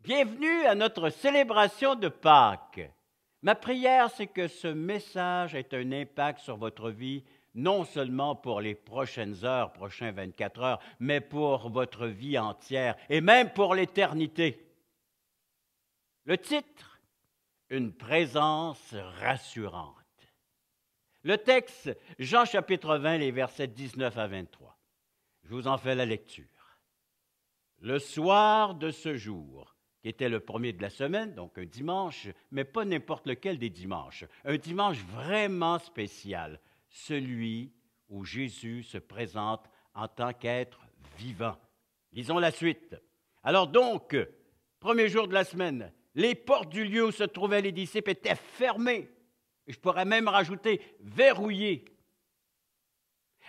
Bienvenue à notre célébration de Pâques. Ma prière, c'est que ce message ait un impact sur votre vie, non seulement pour les prochaines heures, prochains 24 heures, mais pour votre vie entière et même pour l'éternité. Le titre, une présence rassurante. Le texte, Jean chapitre 20, les versets 19 à 23. Je vous en fais la lecture. Le soir de ce jour, qui était le premier de la semaine, donc un dimanche, mais pas n'importe lequel des dimanches, un dimanche vraiment spécial, celui où Jésus se présente en tant qu'être vivant. Lisons la suite. Alors donc, premier jour de la semaine, les portes du lieu où se trouvaient les disciples étaient fermées. Je pourrais même rajouter verrouillées,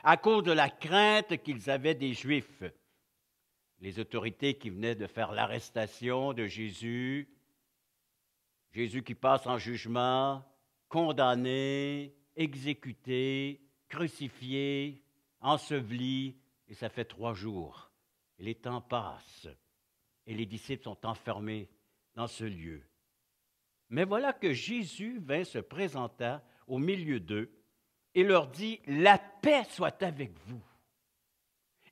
à cause de la crainte qu'ils avaient des Juifs. Les autorités qui venaient de faire l'arrestation de Jésus, Jésus qui passe en jugement, condamné, exécuté, crucifié, enseveli, et ça fait 3 jours. Et les temps passent, et les disciples sont enfermés dans ce lieu. Mais voilà que Jésus vint se présenter au milieu d'eux et leur dit, « La paix soit avec vous. »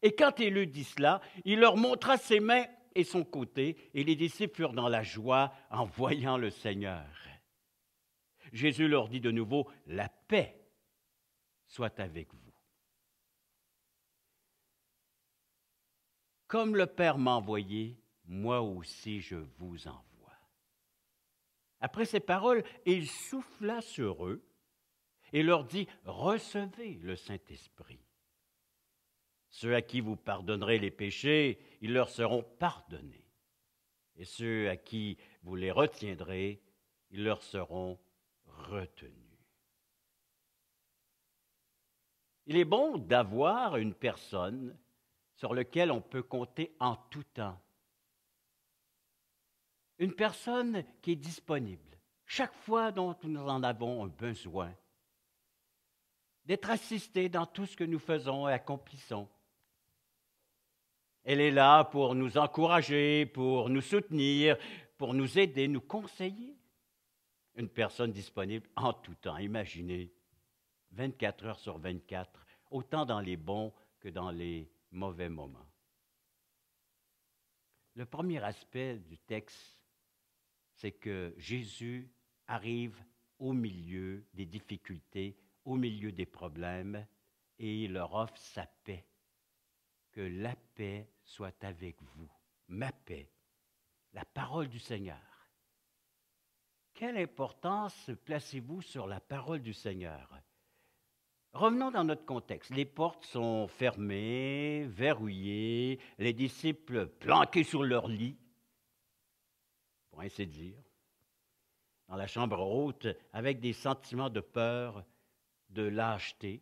Et quand il eut dit cela, il leur montra ses mains et son côté, et les disciples furent dans la joie en voyant le Seigneur. Jésus leur dit de nouveau, « La paix soit avec vous. » Comme le Père m'a envoyé, moi aussi je vous envoie. Après ces paroles, il souffla sur eux et leur dit, « Recevez le Saint-Esprit. Ceux à qui vous pardonnerez les péchés, ils leur seront pardonnés. Et ceux à qui vous les retiendrez, ils leur seront retenus. » Il est bon d'avoir une personne sur laquelle on peut compter en tout temps. Une personne qui est disponible chaque fois dont nous en avons un besoin, d'être assisté dans tout ce que nous faisons et accomplissons. Elle est là pour nous encourager, pour nous soutenir, pour nous aider, nous conseiller. Une personne disponible en tout temps. Imaginez, 24 heures sur 24, autant dans les bons que dans les mauvais moments. Le premier aspect du texte, c'est que Jésus arrive au milieu des difficultés, au milieu des problèmes, et il leur offre sa paix. Que la paix soit avec vous. Ma paix, la parole du Seigneur. Quelle importance placez-vous sur la parole du Seigneur? Revenons dans notre contexte. Les portes sont fermées, verrouillées, les disciples planqués sur leur lit, pour ainsi dire, dans la chambre haute, avec des sentiments de peur, de lâcheté,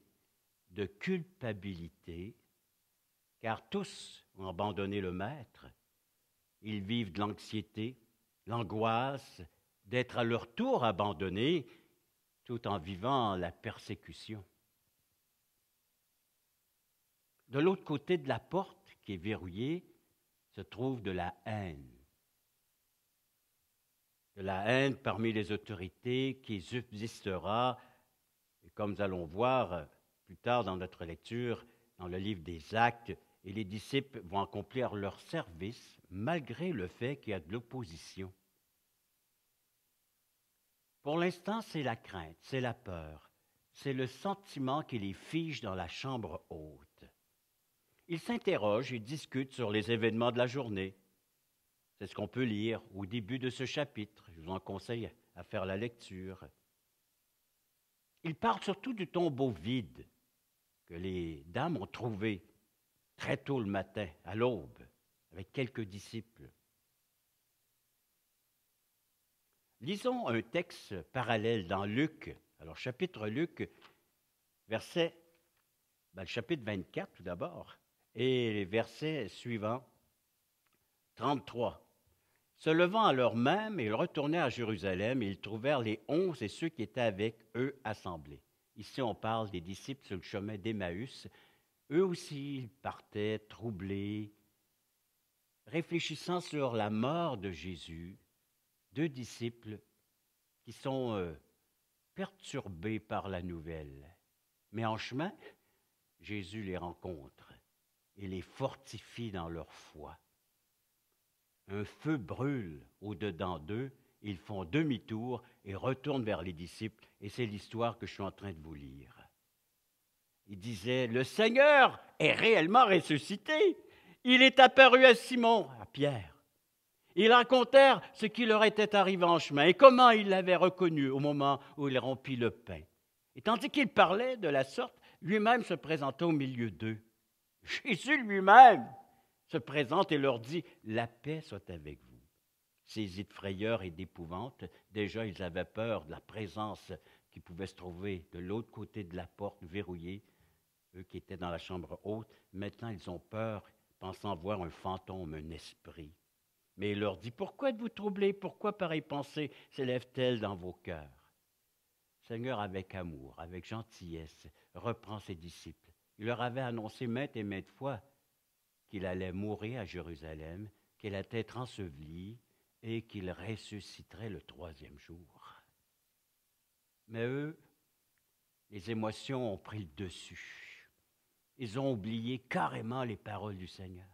de culpabilité, car tous ont abandonné le Maître. Ils vivent de l'anxiété, l'angoisse d'être à leur tour abandonnés, tout en vivant la persécution. De l'autre côté de la porte, qui est verrouillée, se trouve de la haine. De la haine parmi les autorités qui subsistera, et comme nous allons voir plus tard dans notre lecture, dans le livre des Actes, et les disciples vont accomplir leur service malgré le fait qu'il y a de l'opposition. Pour l'instant, c'est la crainte, c'est la peur, c'est le sentiment qui les fige dans la chambre haute. Ils s'interrogent et discutent sur les événements de la journée. C'est ce qu'on peut lire au début de ce chapitre. Je vous en conseille à faire la lecture. Ils parlent surtout du tombeau vide que les dames ont trouvé très tôt le matin, à l'aube, avec quelques disciples. Lisons un texte parallèle dans Luc. Alors, chapitre Luc, le chapitre 24 tout d'abord, et les versets suivants, 33. Se levant à l'heure même, ils retournaient à Jérusalem et ils trouvèrent les 11 et ceux qui étaient avec eux assemblés. Ici, on parle des disciples sur le chemin d'Emmaüs. Eux aussi, ils partaient troublés, réfléchissant sur la mort de Jésus, deux disciples qui sont perturbés par la nouvelle. Mais en chemin, Jésus les rencontre et les fortifie dans leur foi. Un feu brûle au-dedans d'eux, ils font demi-tour et retournent vers les disciples, et c'est l'histoire que je suis en train de vous lire. Ils disaient, le Seigneur est réellement ressuscité. Il est apparu à Simon, à Pierre. Ils racontèrent ce qui leur était arrivé en chemin et comment ils l'avaient reconnu au moment où il rompit le pain. Et tandis qu'il parlait de la sorte, lui-même se présentait au milieu d'eux. Jésus lui-même se présente et leur dit, « La paix soit avec vous. » Saisis de frayeur et d'épouvante, déjà ils avaient peur de la présence qui pouvait se trouver de l'autre côté de la porte verrouillée, eux qui étaient dans la chambre haute. Maintenant ils ont peur, pensant voir un fantôme, un esprit. Mais il leur dit, « Pourquoi êtes-vous troublés? Pourquoi pareille pensée s'élève-t-elle dans vos cœurs? » Le Seigneur, avec amour, avec gentillesse, reprend ses disciples. Il leur avait annoncé maintes et maintes fois qu'il allait mourir à Jérusalem, qu'il allait être enseveli et qu'il ressusciterait le troisième jour. Mais eux, les émotions ont pris le dessus. Ils ont oublié carrément les paroles du Seigneur.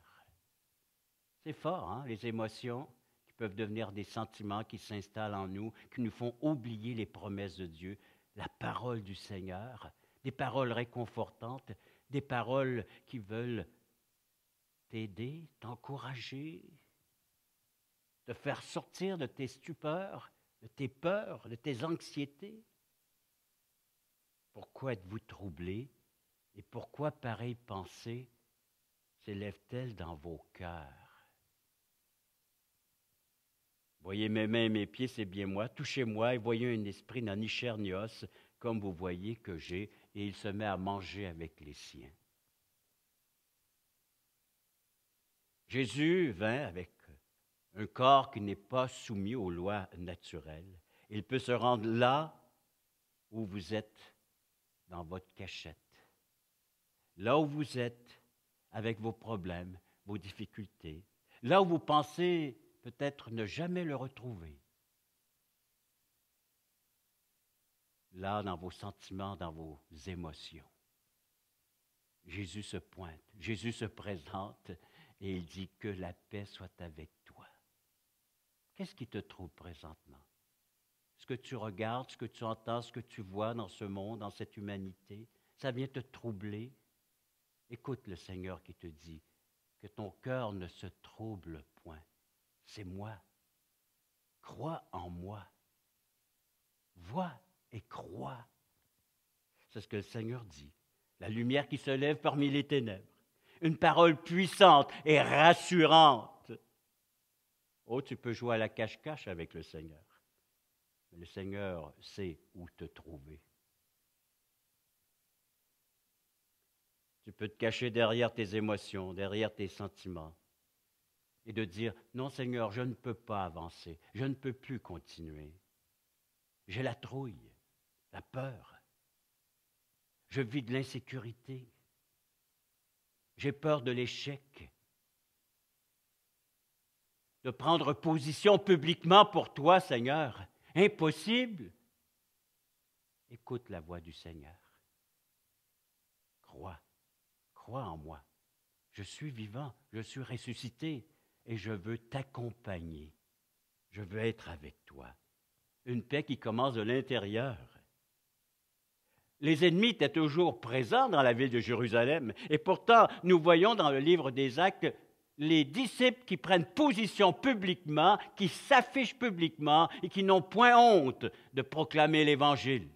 C'est fort, hein, les émotions qui peuvent devenir des sentiments qui s'installent en nous, qui nous font oublier les promesses de Dieu, la parole du Seigneur, des paroles réconfortantes, des paroles qui veulent t'aider, t'encourager, te faire sortir de tes stupeurs, de tes peurs, de tes anxiétés. Pourquoi êtes-vous troublés et pourquoi pareille pensée s'élève-t-elle dans vos cœurs? Voyez mes mains et mes pieds, c'est bien moi. Touchez-moi et voyez un esprit n'a ni chair ni os, comme vous voyez que j'ai. Et il se met à manger avec les siens. Jésus vint avec un corps qui n'est pas soumis aux lois naturelles. Il peut se rendre là où vous êtes dans votre cachette, là où vous êtes avec vos problèmes, vos difficultés, là où vous pensez peut-être ne jamais le retrouver. Là, dans vos sentiments, dans vos émotions. Jésus se pointe, Jésus se présente et il dit que la paix soit avec toi. Qu'est-ce qui te trouble présentement? Ce que tu regardes, ce que tu entends, ce que tu vois dans ce monde, dans cette humanité, ça vient te troubler. Écoute le Seigneur qui te dit que ton cœur ne se trouble point. C'est moi. Crois en moi. Vois et crois. C'est ce que le Seigneur dit. La lumière qui se lève parmi les ténèbres. Une parole puissante et rassurante. Oh, tu peux jouer à la cache-cache avec le Seigneur. Mais le Seigneur sait où te trouver. Tu peux te cacher derrière tes émotions, derrière tes sentiments. Et de dire, non Seigneur, je ne peux pas avancer. Je ne peux plus continuer. J'ai la trouille, la peur. Je vis de l'insécurité. J'ai peur de l'échec. De prendre position publiquement pour toi, Seigneur. Impossible. Écoute la voix du Seigneur. Crois en moi. Je suis vivant, je suis ressuscité et je veux t'accompagner. Je veux être avec toi. Une paix qui commence de l'intérieur. Les ennemis étaient toujours présents dans la ville de Jérusalem. Et pourtant, nous voyons dans le livre des Actes les disciples qui prennent position publiquement, qui s'affichent publiquement et qui n'ont point honte de proclamer l'Évangile.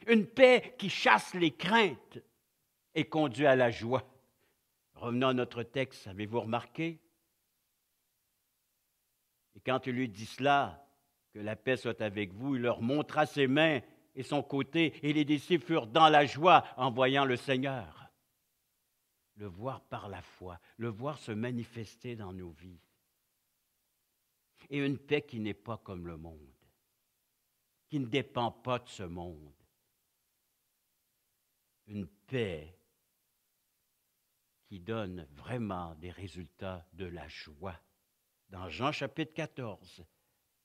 Une paix qui chasse les craintes et conduit à la joie. Revenons à notre texte, avez-vous remarqué? Et quand il lui dit cela, que la paix soit avec vous, il leur montra ses mains et son côté, et les disciples furent dans la joie en voyant le Seigneur. Le voir par la foi, le voir se manifester dans nos vies. Et une paix qui n'est pas comme le monde, qui ne dépend pas de ce monde. Une paix qui donne vraiment des résultats de la joie. Dans Jean chapitre 14,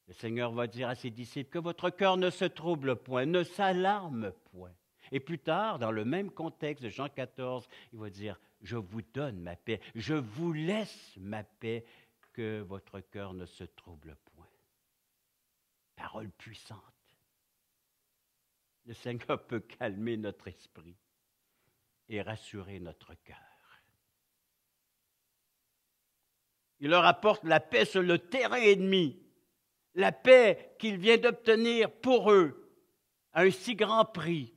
le Seigneur va dire à ses disciples que votre cœur ne se trouble point, ne s'alarme point. Et plus tard, dans le même contexte de Jean 14, il va dire, je vous donne ma paix, je vous laisse ma paix, que votre cœur ne se trouble point. Parole puissante. Le Seigneur peut calmer notre esprit et rassurer notre cœur. Il leur apporte la paix sur le terrain ennemi, la paix qu'il vient d'obtenir pour eux à un si grand prix.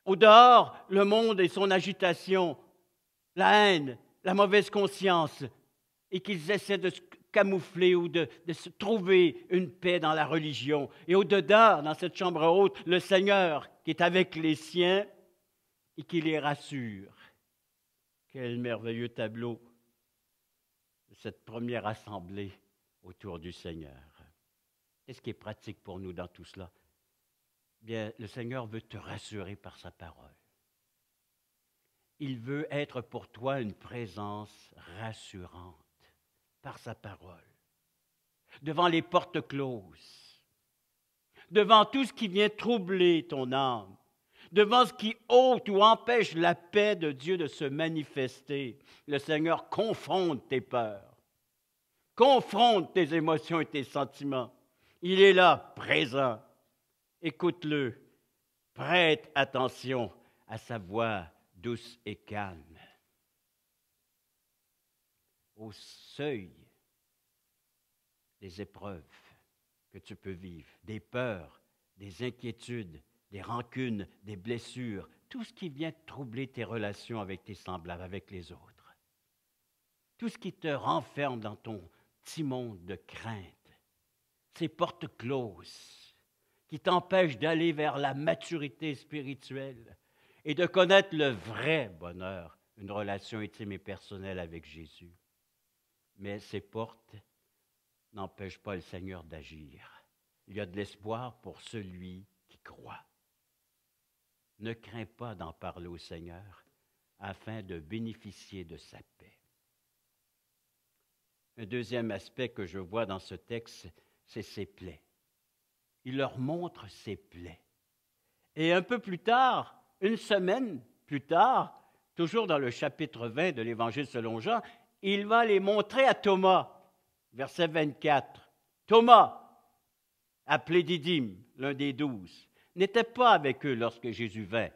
Au dehors, le monde et son agitation, la haine, la mauvaise conscience, et qu'ils essaient de se camoufler ou de se trouver une paix dans la religion. Et au-dedans, dans cette chambre haute, le Seigneur qui est avec les siens et qui les rassure. Quel merveilleux tableau de cette première assemblée autour du Seigneur. Qu'est-ce qui est pratique pour nous dans tout cela? Bien, le Seigneur veut te rassurer par sa parole. Il veut être pour toi une présence rassurante par sa parole. Devant les portes closes, devant tout ce qui vient troubler ton âme, devant ce qui ôte ou empêche la paix de Dieu de se manifester, le Seigneur confronte tes peurs, confronte tes émotions et tes sentiments. Il est là, présent. Écoute-le, prête attention à sa voix douce et calme. Au seuil des épreuves que tu peux vivre, des peurs, des inquiétudes, des rancunes, des blessures, tout ce qui vient troubler tes relations avec tes semblables, avec les autres. Tout ce qui te renferme dans ton petit monde de crainte, ces portes closes qui t'empêchent d'aller vers la maturité spirituelle et de connaître le vrai bonheur, une relation intime et personnelle avec Jésus. Mais ces portes n'empêchent pas le Seigneur d'agir. Il y a de l'espoir pour celui qui croit. Ne crains pas d'en parler au Seigneur afin de bénéficier de sa paix. Un deuxième aspect que je vois dans ce texte, c'est ses plaies. Il leur montre ses plaies. Et un peu plus tard, une semaine plus tard, toujours dans le chapitre 20 de l'Évangile selon Jean, il va les montrer à Thomas, verset 24. Thomas, appelé Didyme, l'un des 12, n'était pas avec eux lorsque Jésus vint,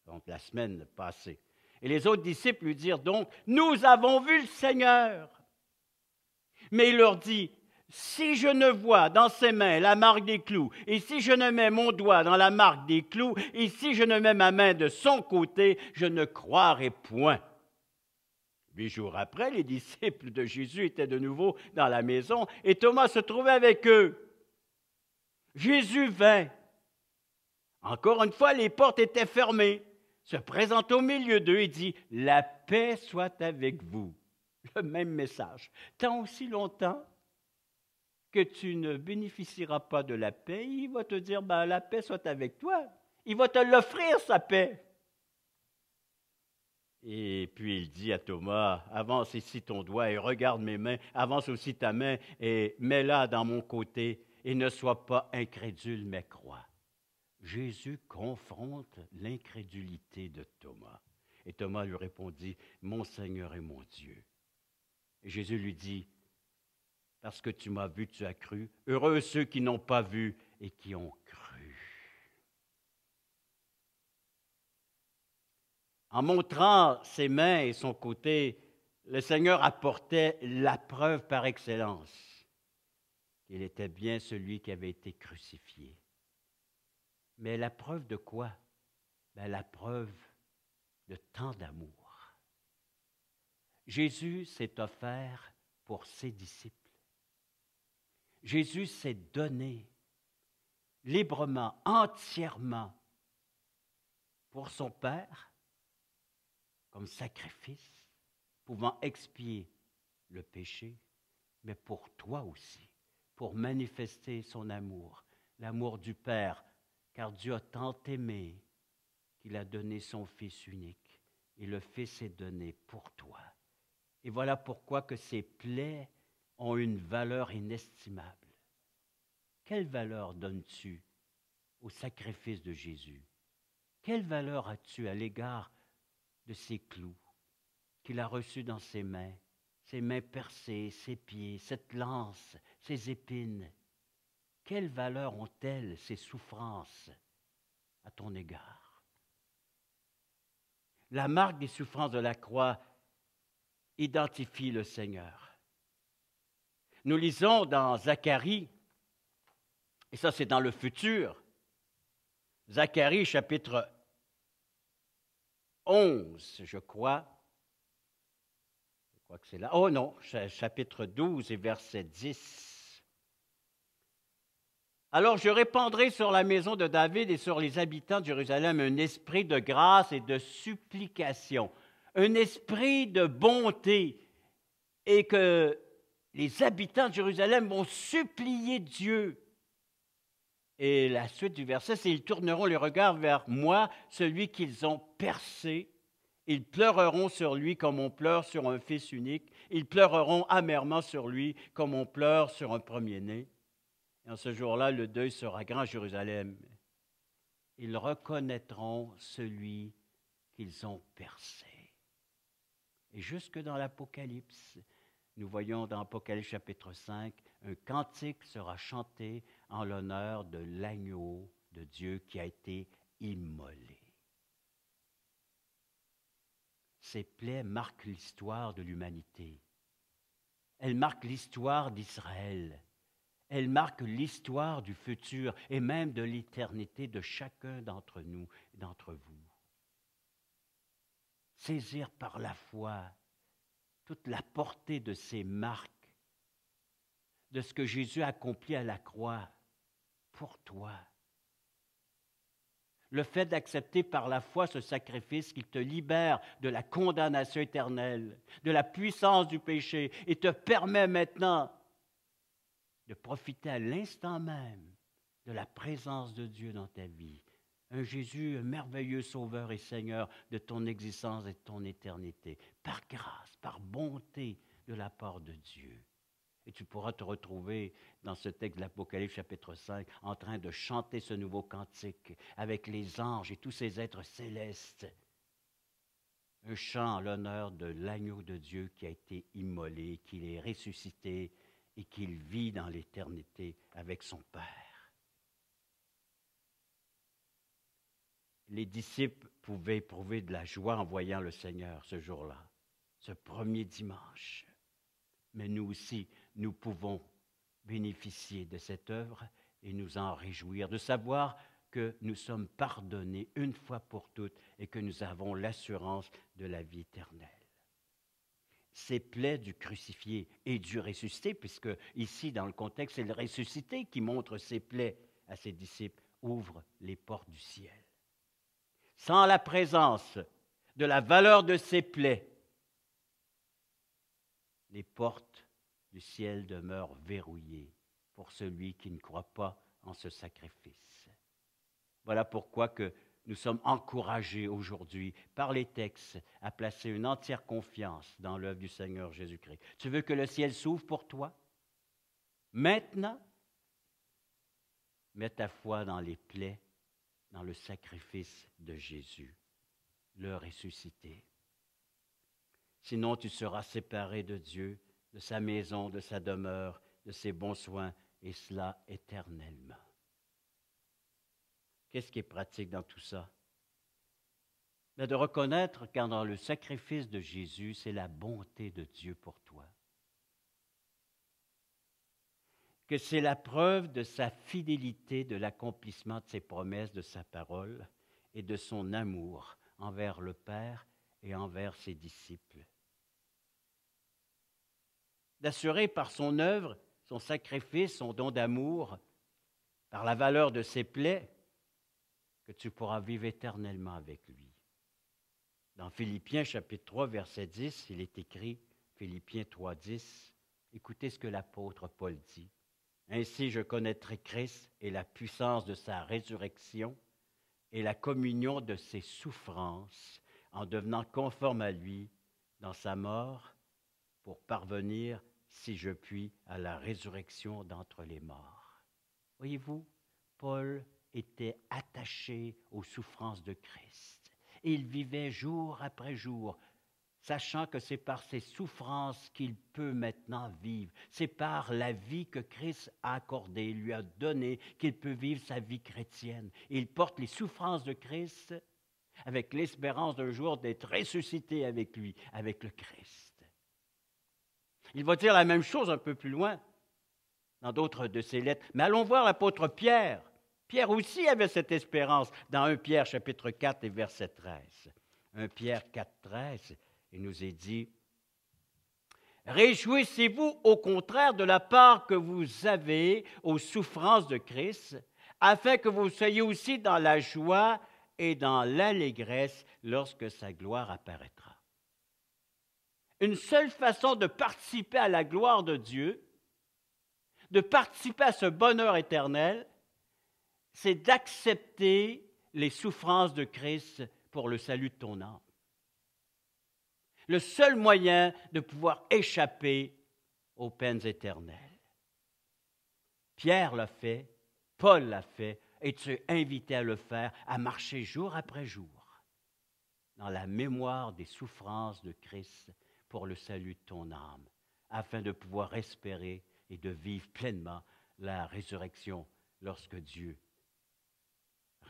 donc la semaine passée. Et les autres disciples lui dirent donc, « Nous avons vu le Seigneur. » Mais il leur dit, « Si je ne vois dans ses mains la marque des clous, et si je ne mets mon doigt dans la marque des clous, et si je ne mets ma main de son côté, je ne croirai point. » 8 jours après, les disciples de Jésus étaient de nouveau dans la maison, et Thomas se trouvait avec eux. Jésus vint. Encore une fois, les portes étaient fermées. Se présente au milieu d'eux et dit, « La paix soit avec vous. » Le même message. Tant aussi longtemps que tu ne bénéficieras pas de la paix, il va te dire, ben, la paix soit avec toi. Il va te l'offrir, sa paix. Et puis il dit à Thomas, avance ici ton doigt et regarde mes mains, avance aussi ta main et mets-la dans mon côté et ne sois pas incrédule, mais crois. Jésus confronte l'incrédulité de Thomas. Et Thomas lui répondit, mon Seigneur et mon Dieu. Et Jésus lui dit, parce que tu m'as vu, tu as cru. Heureux ceux qui n'ont pas vu et qui ont cru. En montrant ses mains et son côté, le Seigneur apportait la preuve par excellence qu'il était bien celui qui avait été crucifié. Mais la preuve de quoi? Ben, la preuve de tant d'amour. Jésus s'est offert pour ses disciples. Jésus s'est donné librement, entièrement pour son Père, comme sacrifice, pouvant expier le péché, mais pour toi aussi, pour manifester son amour, l'amour du Père, car Dieu a tant aimé qu'il a donné son Fils unique, et le Fils est donné pour toi. Et voilà pourquoi que ces plaies ont une valeur inestimable. Quelle valeur donnes-tu au sacrifice de Jésus? Quelle valeur as-tu à l'égard de ces clous qu'il a reçus dans ses mains percées, ses pieds, cette lance, ces épines? Quelle valeur ont-elles ces souffrances à ton égard? La marque des souffrances de la croix identifie le Seigneur. Nous lisons dans Zacharie, et ça c'est dans le futur, Zacharie chapitre 11, je crois que c'est là. Oh non, chapitre 12 et verset 10. Alors je répandrai sur la maison de David et sur les habitants de Jérusalem un esprit de grâce et de supplication, un esprit de bonté, et que les habitants de Jérusalem vont supplier Dieu. Et la suite du verset, c'est « Ils tourneront les regards vers moi, celui qu'ils ont percé. Ils pleureront sur lui comme on pleure sur un fils unique. Ils pleureront amèrement sur lui comme on pleure sur un premier-né. Et en ce jour-là, le deuil sera grand à Jérusalem. Ils reconnaîtront celui qu'ils ont percé. » Et jusque dans l'Apocalypse, nous voyons dans Apocalypse chapitre 5, un cantique sera chanté en l'honneur de l'agneau de Dieu qui a été immolé. Ces plaies marquent l'histoire de l'humanité. Elles marquent l'histoire d'Israël. Elles marquent l'histoire du futur et même de l'éternité de chacun d'entre nous et d'entre vous. Saisir par la foi toute la portée de ces marques, de ce que Jésus a accompli à la croix pour toi. Le fait d'accepter par la foi ce sacrifice qui te libère de la condamnation éternelle, de la puissance du péché, et te permet maintenant de profiter à l'instant même de la présence de Dieu dans ta vie. Un Jésus, un merveilleux Sauveur et Seigneur de ton existence et de ton éternité, par grâce, par bonté de la part de Dieu. Et tu pourras te retrouver dans ce texte de l'Apocalypse chapitre 5 en train de chanter ce nouveau cantique avec les anges et tous ces êtres célestes. Un chant en l'honneur de l'agneau de Dieu qui a été immolé, qu'il est ressuscité et qu'il vit dans l'éternité avec son Père. Les disciples pouvaient éprouver de la joie en voyant le Seigneur ce jour-là, ce premier dimanche. Mais nous aussi, nous pouvons bénéficier de cette œuvre et nous en réjouir, de savoir que nous sommes pardonnés une fois pour toutes et que nous avons l'assurance de la vie éternelle. Ces plaies du crucifié et du ressuscité, puisque ici, dans le contexte, c'est le ressuscité qui montre ses plaies à ses disciples, ouvrent les portes du ciel. Sans la présence de la valeur de ces plaies, les portes du ciel demeurent verrouillées pour celui qui ne croit pas en ce sacrifice. Voilà pourquoi que nous sommes encouragés aujourd'hui par les textes à placer une entière confiance dans l'œuvre du Seigneur Jésus-Christ. Tu veux que le ciel s'ouvre pour toi? Maintenant, mets ta foi dans les plaies, dans le sacrifice de Jésus, le ressuscité. Sinon, tu seras séparé de Dieu, de sa maison, de sa demeure, de ses bons soins, et cela éternellement. Qu'est-ce qui est pratique dans tout ça? Mais de reconnaître qu'en dans le sacrifice de Jésus, c'est la bonté de Dieu pour toi. Que c'est la preuve de sa fidélité, de l'accomplissement de ses promesses, de sa parole et de son amour envers le Père et envers ses disciples. D'assurer par son œuvre, son sacrifice, son don d'amour, par la valeur de ses plaies, que tu pourras vivre éternellement avec lui. Dans Philippiens chapitre 3, verset 10, il est écrit, Philippiens 3, 10, écoutez ce que l'apôtre Paul dit. « Ainsi je connaîtrai Christ et la puissance de sa résurrection et la communion de ses souffrances, en devenant conforme à lui dans sa mort pour parvenir, si je puis, à la résurrection d'entre les morts. Voyez-vous, Paul était attaché aux souffrances de Christ. Et il vivait jour après jour, sachant que c'est par ses souffrances qu'il peut maintenant vivre. C'est par la vie que Christ a accordée, lui a donnée, qu'il peut vivre sa vie chrétienne. Et il porte les souffrances de Christ avec l'espérance d'un jour d'être ressuscité avec lui, avec le Christ. Il va dire la même chose un peu plus loin, dans d'autres de ses lettres. Mais allons voir l'apôtre Pierre. Pierre aussi avait cette espérance dans 1 Pierre chapitre 4 et verset 13. 1 Pierre 4, 13, il nous est dit, « Réjouissez-vous au contraire de la part que vous avez aux souffrances de Christ, afin que vous soyez aussi dans la joie et dans l'allégresse lorsque sa gloire apparaîtra. » Une seule façon de participer à la gloire de Dieu, de participer à ce bonheur éternel, c'est d'accepter les souffrances de Christ pour le salut de ton âme. Le seul moyen de pouvoir échapper aux peines éternelles. Pierre l'a fait, Paul l'a fait, et tu es invité à le faire, à marcher jour après jour dans la mémoire des souffrances de Christ pour le salut de ton âme, afin de pouvoir espérer et de vivre pleinement la résurrection lorsque Dieu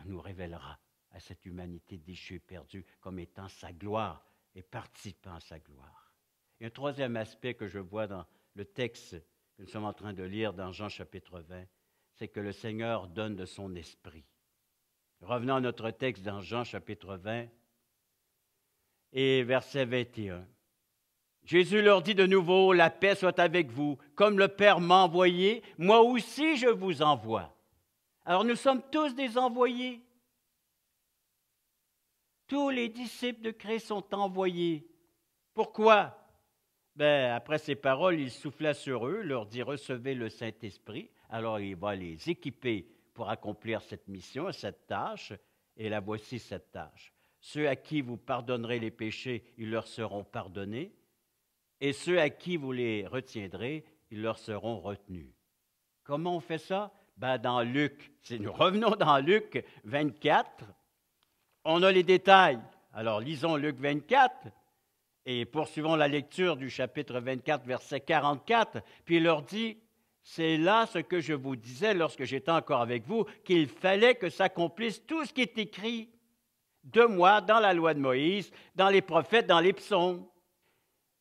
nous révélera à cette humanité déchue et perdue comme étant sa gloire et participant à sa gloire. Et un troisième aspect que je vois dans le texte que nous sommes en train de lire dans Jean chapitre 20, c'est que le Seigneur donne de son esprit. Revenons à notre texte dans Jean chapitre 20 et verset 21. Jésus leur dit de nouveau, « La paix soit avec vous. Comme le Père m'a envoyé, moi aussi je vous envoie. » Alors nous sommes tous des envoyés. Tous les disciples de Christ sont envoyés. Pourquoi? Après ces paroles, il souffla sur eux, leur dit, « Recevez le Saint-Esprit. » Alors il va les équiper pour accomplir cette mission, cette tâche. Et la voici cette tâche. Ceux à qui vous pardonnerez les péchés, ils leur seront pardonnés. Et ceux à qui vous les retiendrez, ils leur seront retenus. Comment on fait ça? Dans Luc, si nous revenons dans Luc 24, on a les détails. Alors, lisons Luc 24 et poursuivons la lecture du chapitre 24, verset 44. Puis il leur dit, « C'est là ce que je vous disais lorsque j'étais encore avec vous, qu'il fallait que s'accomplisse tout ce qui est écrit de moi dans la loi de Moïse, dans les prophètes, dans les psaumes. »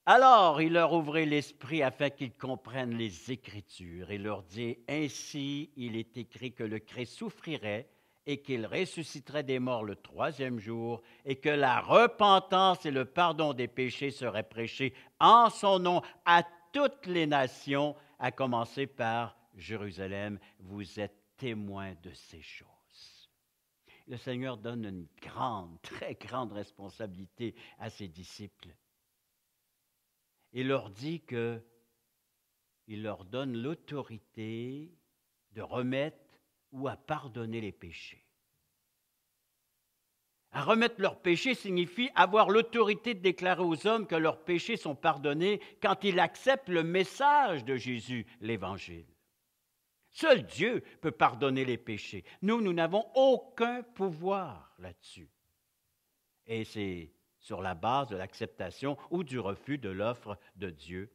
Alors, il leur ouvrait l'esprit afin qu'ils comprennent les Écritures et leur dit, « Ainsi, il est écrit que le Christ souffrirait et qu'il ressusciterait des morts le troisième jour et que la repentance et le pardon des péchés seraient prêchés en son nom à toutes les nations, à commencer par Jérusalem. Vous êtes témoins de ces choses. » Le Seigneur donne une grande, très grande responsabilité à ses disciples. Il leur dit qu'il leur donne l'autorité de remettre ou à pardonner les péchés. À remettre leurs péchés signifie avoir l'autorité de déclarer aux hommes que leurs péchés sont pardonnés quand ils acceptent le message de Jésus, l'Évangile. Seul Dieu peut pardonner les péchés. Nous n'avons aucun pouvoir là-dessus. Et c'est sur la base de l'acceptation ou du refus de l'offre de Dieu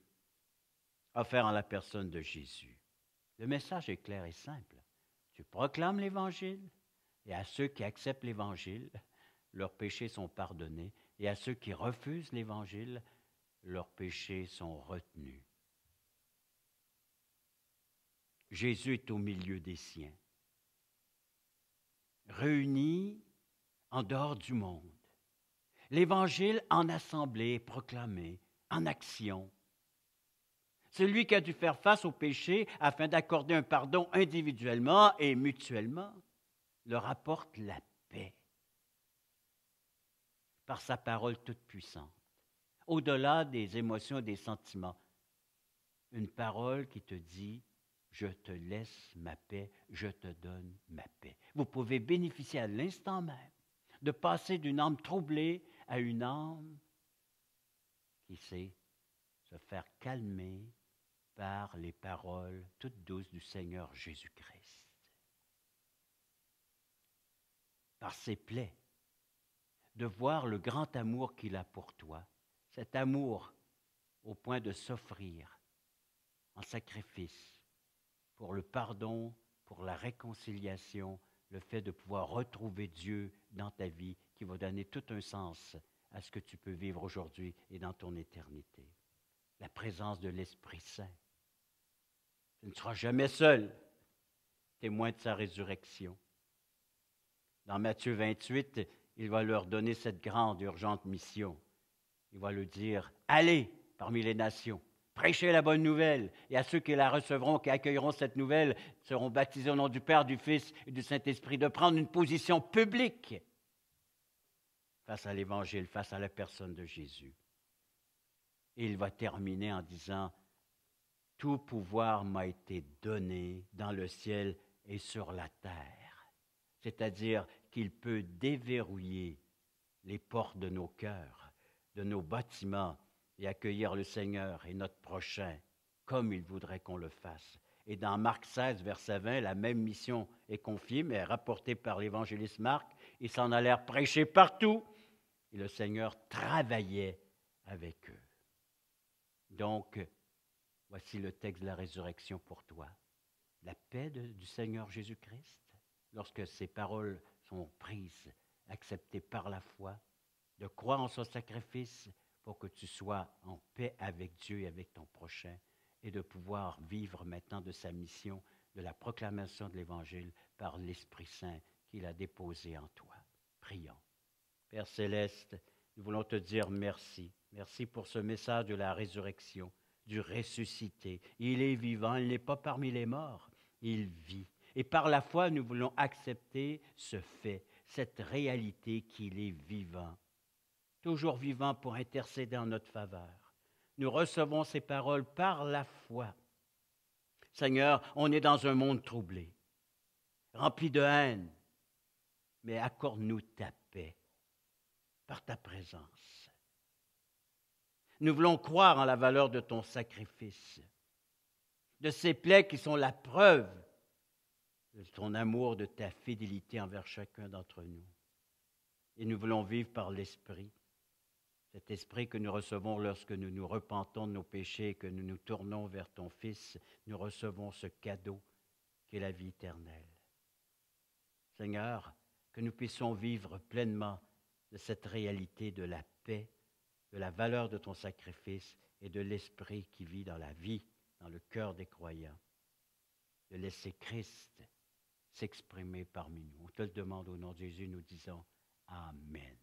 offerte en la personne de Jésus. Le message est clair et simple. Tu proclames l'Évangile et à ceux qui acceptent l'Évangile, leurs péchés sont pardonnés et à ceux qui refusent l'Évangile, leurs péchés sont retenus. Jésus est au milieu des siens, réunis en dehors du monde. L'Évangile en assemblée, proclamé, en action. Celui qui a dû faire face au péché afin d'accorder un pardon individuellement et mutuellement, leur apporte la paix par sa parole toute puissante, au-delà des émotions et des sentiments. Une parole qui te dit, je te laisse ma paix, je te donne ma paix. Vous pouvez bénéficier à l'instant même de passer d'une âme troublée à une âme qui sait se faire calmer par les paroles toutes douces du Seigneur Jésus-Christ. Par ses plaies, de voir le grand amour qu'il a pour toi, cet amour au point de s'offrir en sacrifice pour le pardon, pour la réconciliation, le fait de pouvoir retrouver Dieu dans ta vie qui va donner tout un sens à ce que tu peux vivre aujourd'hui et dans ton éternité. La présence de l'Esprit Saint. Tu ne seras jamais seul, témoin de sa résurrection. Dans Matthieu 28, il va leur donner cette grande, urgente mission. Il va leur dire, allez parmi les nations, prêchez la bonne nouvelle, et à ceux qui la recevront, qui accueilleront cette nouvelle, seront baptisés au nom du Père, du Fils et du Saint-Esprit, de prendre une position publique face à l'Évangile, face à la personne de Jésus. Et il va terminer en disant, tout pouvoir m'a été donné dans le ciel et sur la terre. C'est-à-dire qu'il peut déverrouiller les portes de nos cœurs, de nos bâtiments, et accueillir le Seigneur et notre prochain comme il voudrait qu'on le fasse. Et dans Marc 16, verset 20, la même mission est confiée, mais rapportée par l'évangéliste Marc. Ils s'en allèrent prêcher partout, et le Seigneur travaillait avec eux. Donc, voici le texte de la résurrection pour toi. La paix du Seigneur Jésus-Christ, lorsque ces paroles sont prises, acceptées par la foi, de croire en son sacrifice pour que tu sois en paix avec Dieu et avec ton prochain, et de pouvoir vivre maintenant de sa mission, de la proclamation de l'Évangile par l'Esprit Saint qu'il a déposé en toi. Prions. Père Céleste, nous voulons te dire merci. Merci pour ce message de la résurrection, du ressuscité. Il est vivant, il n'est pas parmi les morts, il vit. Et par la foi, nous voulons accepter ce fait, cette réalité qu'il est vivant, toujours vivant pour intercéder en notre faveur. Nous recevons ces paroles par la foi. Seigneur, on est dans un monde troublé, rempli de haine, mais accorde-nous ta paix par ta présence. Nous voulons croire en la valeur de ton sacrifice, de ces plaies qui sont la preuve de ton amour, de ta fidélité envers chacun d'entre nous. Et nous voulons vivre par l'Esprit, cet Esprit que nous recevons lorsque nous nous repentons de nos péchés et que nous nous tournons vers ton Fils, nous recevons ce cadeau qui est la vie éternelle. Seigneur, que nous puissions vivre pleinement de cette réalité de la paix, de la valeur de ton sacrifice et de l'Esprit qui vit dans la vie, dans le cœur des croyants, de laisser Christ s'exprimer parmi nous. On te le demande au nom de Jésus, nous disons Amen.